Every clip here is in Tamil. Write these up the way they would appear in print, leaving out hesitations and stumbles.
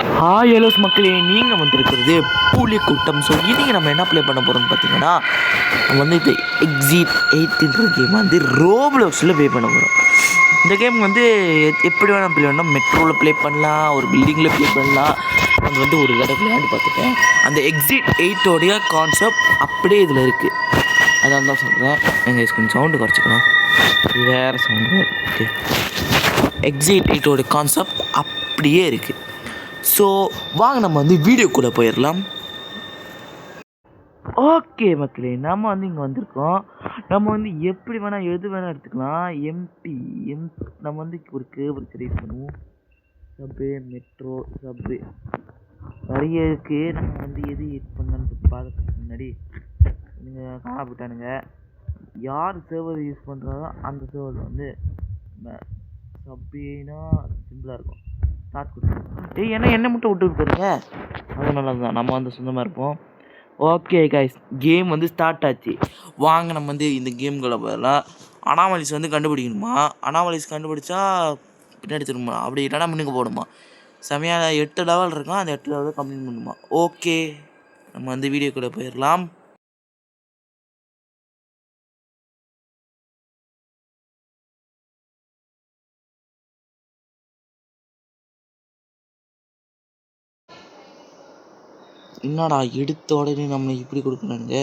ஹாய் ஹலோஸ் மக்களே, நீங்கள் வந்திருக்கிறது பூலி கூட்டம். ஸோ இன்றைக்கி நம்ம என்ன ப்ளே பண்ண போகிறோம்னு பார்த்தீங்கன்னா, நம்ம வந்து இப்போ எக்ஸிட் 8ன்ற கேம் வந்து ரோப்ளாக்ஸில் ப்ளே பண்ண போகிறோம். இந்த கேம் வந்து எப்படி வேணால் ப்ளே பண்ணால் மெட்ரோவில் ப்ளே பண்ணலாம், ஒரு பில்டிங்கில் ப்ளே பண்ணலாம். அது வந்து ஒரு தடவை விளையாண்டு பார்த்துட்டேன். அந்த எக்ஸிட் 8ஓடைய கான்செப்ட் அப்படியே இதில் இருக்குது. அதான் தான் சொல்கிறேன். எங்கள் ஸ்கிரீன் சவுண்டு குறைச்சிக்கலாம், வேறு சவுண்டு. ஓகே, எக்ஸிட் 8ஓடைய கான்செப்ட் அப்படியே இருக்குது. ஸோ வாங்க நம்ம வந்து வீடியோக்குள்ளே போயிடலாம். ஓகே மக்களே, நம்ம வந்து இங்கே வந்திருக்கோம். நம்ம வந்து எப்படி வேணால் எது வேணால் எடுத்துக்கலாம். நம்ம வந்து ஒரு கேபிள் கிரியேட் பண்ணுவோம். சப்வே, மெட்ரோ, சப்வே நிறைய இருக்குது. நம்ம வந்து எது யூஸ் பண்ணலான்னு பார்க்கறதுக்கு முன்னாடி நீங்கள் காணப்பட்டானுங்க. யார் சர்வர் யூஸ் பண்ணுறாரோ அந்த சர்வர் வந்து சப்வேனா சிம்பிளாக இருக்கும். ஸ்டார்ட் கொடுத்துருவோம். என்ன மட்டும் விட்டு போகிறீங்க, அது நல்லது தான். நம்ம வந்து சொந்தமாக இருப்போம். ஓகே கைஸ், கேம் வந்து ஸ்டார்ட் ஆச்சு. வாங்க நம்ம வந்து இந்த கேம்குள்ளே போயிடலாம். அனாமலிஸ் வந்து கண்டுபிடிக்கணுமா? அனாமலிஸ் கண்டுபிடிச்சா பின்னாடி திரும்ப, அப்படி இல்லைனா முன்னுக்கு போடுமா. செமையாக 8 லெவல் இருக்கும், அந்த 8 லெவலில் கம்ப்ளீட் பண்ணுமா. ஓகே, நம்ம வந்து வீடியோக்குள்ளே போயிடலாம். என்னடா எடுத்த உடனே நம்மளை இப்படி கொடுக்குறானுங்க.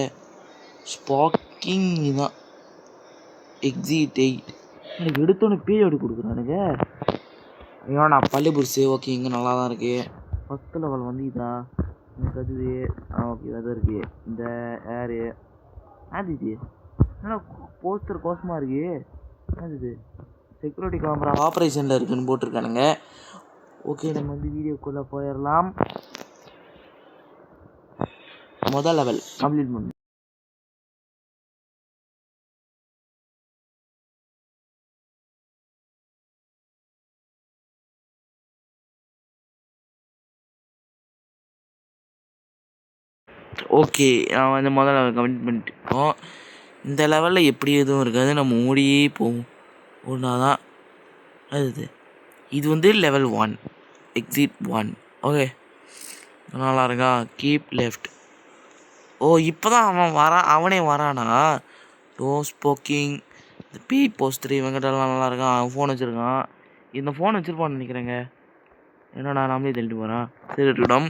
ஸ்பாக்கிங் தான் எக்ஸிட் 8. எனக்கு எடுத்தோடனே பேய் அப்படி கொடுக்குறானுங்க. ஏன்னா பள்ளி புருஷு. ஓகே, இங்கே நல்லா தான் இருக்குது. ஃபஸ்ட்டு லெவல் வந்து இதா எனக்கு அதுவே. ஓகே, அது இருக்குது. இந்த ஏரு அது இது ஏன்னா போஸ்டர் கோசமாக இருக்கு. அது இது செக்யூரிட்டி கேமரா ஆப்ரேஷனில் இருக்குதுன்னு போட்டிருக்கானுங்க. ஓகே, நம்ம வந்து வீடியோக்குள்ளே போயிடலாம். முதல் லெவல் கம்ப்ளீட் பண்ணு. ஓகே, நான் வந்து முதல் லெவல் கம்ப்ளீட் பண்ணிட்டுருக்கோம். இந்த லெவலில் எப்படி எதுவும் இருக்காது, நம்ம ஓடியே போவோம். ஒன்றா தான் அது. இது வந்து லெவல் 1, எக்ஸிட் 1. ஓகே, நல்லா இருக்கா? Keep left. ஓ, இப்போ தான் அவனே வரானா? டோ ஸ்போக்கிங், இந்த பி போஸ்டர் இவங்கிட்டலாம் நல்லா இருக்கான். அவன் ஃபோன் வச்சுருக்கான். இந்த ஃபோன் வச்சுருப்பான்னு நினைக்கிறேங்க. என்னடா நாமளே தள்ளிட்டு போகிறான். சரி இருக்கட்டும்.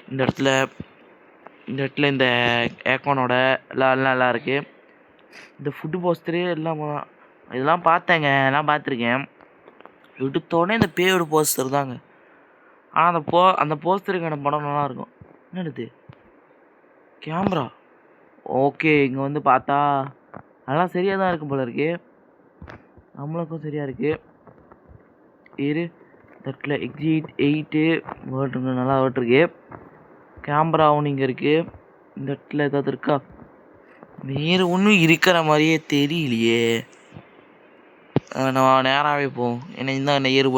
இந்த இடத்துல இந்த ஏக்கோனோட எல்லாம் நல்லா இருக்குது. இந்த ஃபுட்டு போஸ்டரு எல்லாம் இதெல்லாம் பார்த்தேங்க, எல்லாம் பார்த்துருக்கேன். எடுத்தோடனே இந்த பேயோட போஸ்டர் தாங்க. ஆனால் அந்த போஸ்டருக்கான படம் நல்லாயிருக்கும். என்னது கேமரா? ஓகே, இங்கே வந்து பார்த்தா அதெல்லாம் சரியாக தான் இருக்கும் போல இருக்கு. நம்மளுக்கும் சரியாக இருக்குது. இரு, தட்டில் எக்ஸிட் 8 வேர்ட்ருங்க, நல்லா வேர்ட்ருக்கு. கேமராவும் இங்கே இருக்குது. இந்த இடத்துல ஏதாவது இருக்கா? வேறு ஒன்றும் இருக்கிற மாதிரியே தெரியலையே. நான் நேராகவே போவோம். ஏன்னா இந்த டியர்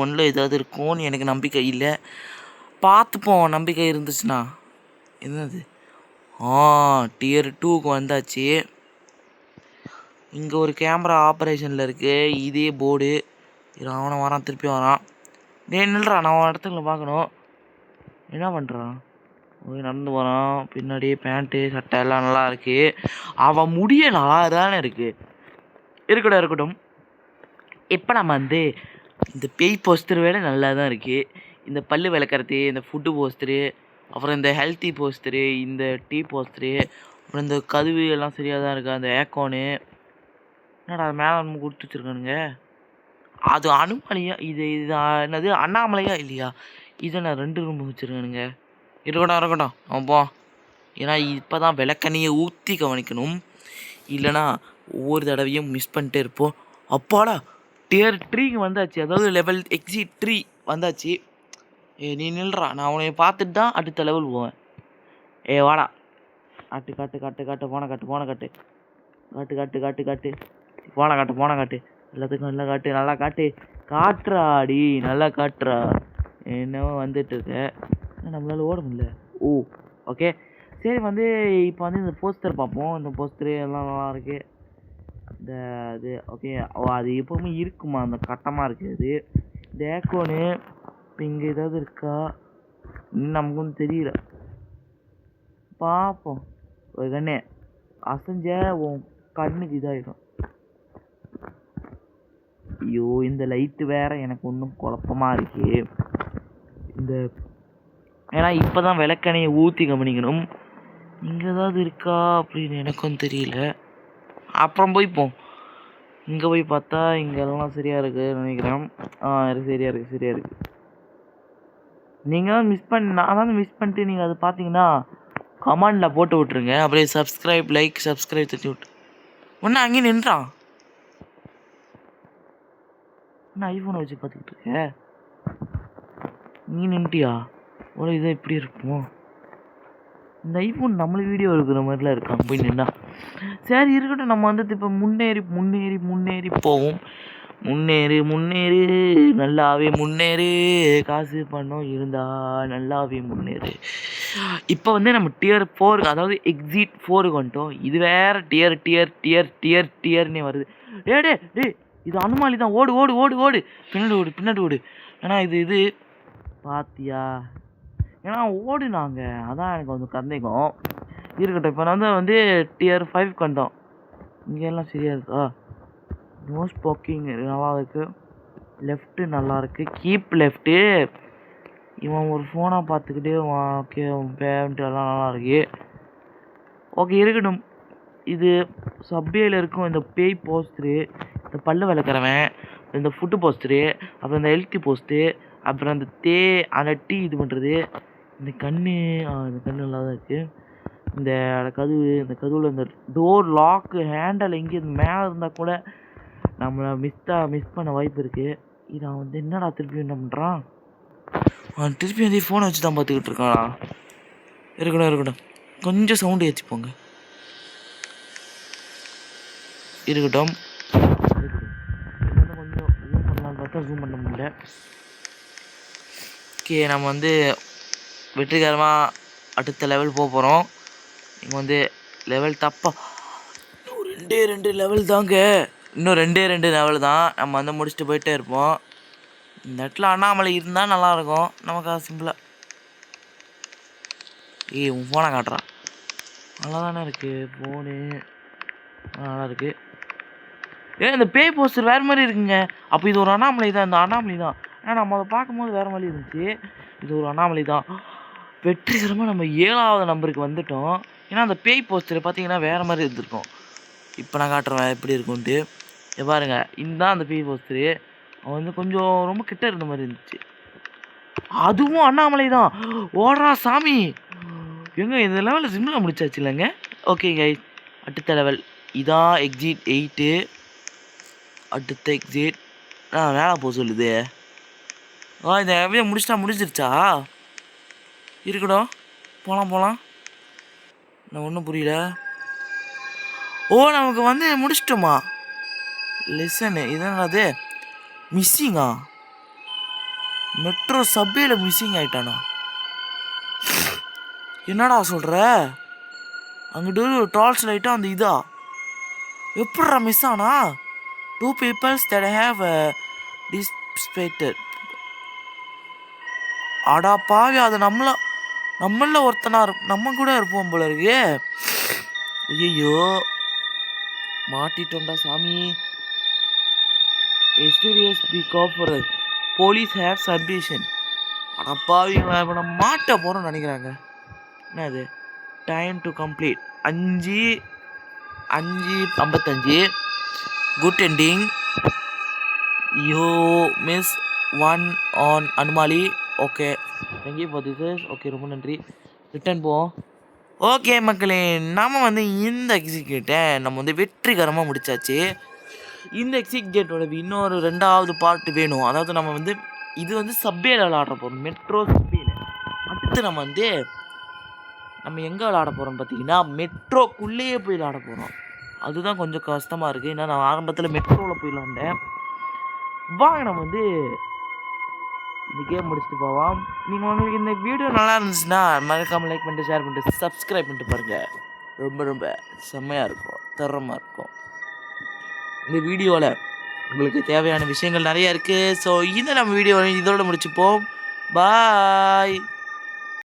1ல் ஏதாவது இருக்கும்னு எனக்கு நம்பிக்கை இல்லை. பார்த்துப்போம், நம்பிக்கை இருந்துச்சுன்னா. என்னது? டியர் 2க்கு வந்தாச்சு. இங்கே ஒரு கேமரா ஆப்ரேஷனில் இருக்குது. இதே போர்டு. அவனை வரான், திருப்பி வரான். நில்றா, நான் அவன் இடத்துல பார்க்கணும். என்ன பண்ணுறான்? நடந்து போகிறான். பின்னாடியே பேண்ட்டு சட்டை எல்லாம் நல்லா இருக்குது. அவன் முடிய நல்லா தானே இருக்குது. இருக்கட்டும். இப்போ நம்ம வந்து இந்த பேய் போஸ்டர் வேலை நல்லா தான் இருக்குது. இந்த பல்லு விளக்கறது, இந்த ஃபுட்டு போஸ்டரு, அப்புறம் இந்த ஹெல்த்தி போஸ்டரு, இந்த டீ போஸ்டரு, அப்புறம் இந்த கதவு எல்லாம் சரியாக தான் இருக்குது. அந்த ஏக்கோனு என்னடா மேலே நம்ம கொடுத்து வச்சுருக்கானுங்க. அது அனுமலையா? இது என்னது அண்ணாமலையா இல்லையா? இதை நான் 2 ரூம் வச்சுருக்கானுங்க. இருக்கட்டும் அவன் போ. ஏன்னா இப்போ தான் விளக்கண்ணியை ஊற்றி கவனிக்கணும். இல்லைனா ஒவ்வொரு தடவையும் மிஸ் பண்ணிட்டே இருப்போம். அப்பாடா, டியர் 3க்கு வந்தாச்சு. அதாவது லெவல் எக்ஸிட் 3 வந்தாச்சு. நீ நில்றா, நான் அவனை பார்த்துட்டு தான் அடுத்த லெவல் போவேன். வாடா, காட்டு போன காட்டு போன காட்டு எல்லாத்துக்கும் நல்லா காட்டுறாடி, நல்லா காட்டுறா. என்னவோ வந்துட்டு இருக்க, நம்மளால ஓட முடியல. ஓகே, சரி. வந்து இப்போ வந்து இந்த போஸ்டர் பார்ப்போம். இந்த போஸ்டரு எல்லாம் நல்லா இருக்குது. இந்த இது ஓகே, அது எப்போவுமே இருக்குமா, அந்த கட்டமாக இருக்குது. இந்த ஏக்கோனு இப்போ இங்கே ஏதாவது இருக்கா இன்னும் நமக்கும் தெரியல. பார்ப்போம். ஒரு கண்ணே அசைஞ்ச உன் கண்ணுக்கு இதாகிடும். ஐயோ இந்த லைட்டு வேற எனக்கு ஒன்றும் குழப்பமா இருக்கு. இந்த ஏன்னா இப்போ தான் விளக்கணையை ஊற்றி கவனிக்கணும். இங்கே ஏதாவது இருக்கா அப்படின்னு எனக்கும் தெரியல. அப்புறம் போய்ப்போம். இங்கே போய் பார்த்தா இங்கெல்லாம் சரியாக இருக்குதுன்னு நினைக்கிறேன். சரியாக இருக்குது. நீங்கள் தான் நான் தான் மிஸ் பண்ணிட்டு நீங்கள் அதை பார்த்தீங்கன்னா கமெண்டில் போட்டு விட்ருங்க. அப்படியே சப்ஸ்கிரைப் தட்டி விட்டு ஒன்று அங்கேயே நின்றான். என்ன ஐஃபோனை வச்சு பார்த்துக்கிட்டு இருக்கேன். நீ நின்ட்டியா? ஒரு இதை எப்படி இருக்கும் இந்த ஐஃபோன் நம்மளுக்கு வீடியோ எடுக்கிற மாதிரிலாம் இருக்கான் போய் நின்னா. சரி இருக்கட்டும். நம்ம வந்து இப்போ முன்னேறி போவோம். முன்னேறு நல்லாவே முன்னேறு. காசு பண்ணோம் இருந்தா நல்லாவே முன்னேறு. இப்போ வந்து நம்ம டியர் 4 அதாவது எக்ஸிட் 4 வந்துட்டோம். இது வேற டியர்னே வருது. டே இது அனுமாலி தான். ஓடு பின்னாடி ஓடு. ஏன்னா இது பாத்தியா ஏன்னா ஓடுனாங்க. அதான் எனக்கு கொஞ்சம் சந்தேகம். இருக்கட்டும். இப்போ நான் வந்து டியர் 5 வந்தோம். இங்கெல்லாம் சரியா இருக்கா? நோ ஸ்போக்கிங் நல்லா இருக்கு. லெஃப்ட்டு நல்லா இருக்கு. Keep left. இவன் ஒரு ஃபோனாக பார்த்துக்கிட்டே ஓகே பேமெண்ட் எல்லாம் நல்லா இருக்கு. ஓகே இருக்கட்டும். இது சப்வேயில் இருக்கும் இந்த பேய் போஸ்டரு, இந்த பல்லு விளக்குறவன், இந்த ஃபுட்டு போஸ்டரு, அப்புறம் இந்த ஹெல்த்தி போஸ்ட்டு, அப்புறம் அந்த அந்த டீ இது பண்ணுறது, இந்த கண்ணு நல்லா தான் இருக்குது. இந்த கதவுல இந்த டோர் லாக்கு ஹேண்டல் எங்கே மேலே இருந்தால் கூட நம்மளை மிஸ் பண்ண வாய்ப்பு இருக்குது. இது அவன் வந்து என்னடா திருப்பி என்ன பண்ணுறான்? அவன் திருப்பி வந்து ஃபோனை வச்சு தான் பார்த்துக்கிட்டு இருக்கானா? இருக்கட்டும். கொஞ்சம் சவுண்டு ஏற்றிப்போங்க. இருக்கட்டும். கொஞ்சம் ஜூம் பண்ணலான்னு பார்த்தா ஜூம் பண்ண முடியல. ஓகே நம்ம வந்து வெற்றிகரமாக அடுத்த லெவல் போக போகிறோம். நீங்கள் வந்து லெவல் இன்னும் ரெண்டு லெவல் தாங்க. இன்னும் ரெண்டு லெவல் தான். நம்ம வந்து முடிச்சுட்டு போயிட்டே இருப்போம். இந்த இடத்துல அண்ணாமலை இருந்தால் நல்லாயிருக்கும் நமக்கு சிம்பிளாக. உன் ஃபோனை காட்டுறான். நல்லா தானே இருக்குது ஃபோனு. நல்லா இருக்குது. இந்த பேய் போஸ்டர் வேறு மாதிரி இருக்குங்க. அப்போ இது ஒரு அண்ணாமலை தான். இந்த அண்ணாமலை தான். ஏன்னா நம்ம அதை பார்க்கும்போது வேறு மாதிரி இருந்துச்சு. இது ஒரு அண்ணாமலை தான். வெற்றிகரமாக நம்ம 7வது நம்பருக்கு வந்துட்டோம். ஏன்னா அந்த பேய் போஸ்டர் பார்த்தீங்கன்னா வேறு மாதிரி இருந்திருக்கும். இப்போ நான் காட்டுறேன் எப்படி இருக்குன்ட்டு. பாருங்க இதுதான் அந்த பேய் போஸ்டரு. அவன் வந்து கொஞ்சம் ரொம்ப கிட்ட இருந்த மாதிரி இருந்துச்சு. அதுவும் அண்ணாமலை தான். ஓடுறா சாமி. இந்த லெவலில் சிம்பிளாக முடிச்சாச்சு இல்லைங்க. ஓகேங்க அடுத்த லெவல் இதான் எக்ஸிட் 8. அடுத்த எக்ஸிட் வேலை போக சொல்லுது. இந்த எப்படியே முடிஞ்சிருச்சா? இருக்கட்டும் போகலாம். நான் ஒன்றும் புரியல. நமக்கு வந்து முடிச்சிட்டோமா? லிசனு இதனது மிஸ்ஸிங்கா? Metro சப்வேல missing ஆயிட்டானா? என்னடா சொல்கிற? அங்கிட்டு டால்ஸ் லைட்டாக அந்த இதா எப்படா மிஸ் ஆனா? 2 people that have dissipated. அடா பாவி அது நம்மள ஒருத்தனா நம்ம கூட இருப்போம் போல இருக்கு. ஐயோ மாட்டிட்டோண்டா சாமி. mysterious big offer police have submission. அடா பாவி இப்போ நம்ம மாட்ட போகிறோம்னு நினைக்கிறாங்க. என்னது time to complete 5:55. Good ending. You miss 1 on anomaly. Okay thank you for this. Okay ரொம்ப நன்றி. ரிட்டர்ன் போவோம். ஓகே மக்களே நம்ம வந்து இந்த எக்ஸிக்யூட்டை நம்ம வந்து வெற்றிகரமாக முடிச்சாச்சு. இந்த எக்ஸிக்யூட்டோட இன்னொரு 2வது பார்ட் வேணும். அதாவது நம்ம வந்து இது வந்து சப்வேல விளாட போகிறோம். மெட்ரோ சப்வேல. அடுத்து நம்ம எங்கே விளாட போகிறோம்னு பார்த்தீங்கன்னா மெட்ரோக்குள்ளேயே போய் விளாட போகிறோம். அதுதான் கொஞ்சம் கஷ்டமாக இருக்குது. ஏன்னா நான் ஆரம்பத்தில் மெட்ரோவில் போய் விளாண்டேன். வாங்க நம்ம வந்து இந்த கேம் முடிச்சுட்டு போவோம். நீங்கள் உங்களுக்கு இந்த வீடியோ நல்லா இருந்துச்சுன்னா மறக்காமல் லைக் பண்ணிட்டு ஷேர் பண்ணிட்டு சப்ஸ்கிரைப் பண்ணிட்டு பாருங்கள். ரொம்ப செம்மையாக இருக்கும், தரமாக இருக்கும். இந்த வீடியோவில் உங்களுக்கு தேவையான விஷயங்கள் நிறையா இருக்குது. ஸோ இந்த நம்ம வீடியோ இதோட முடிச்சுப்போம். பாய்.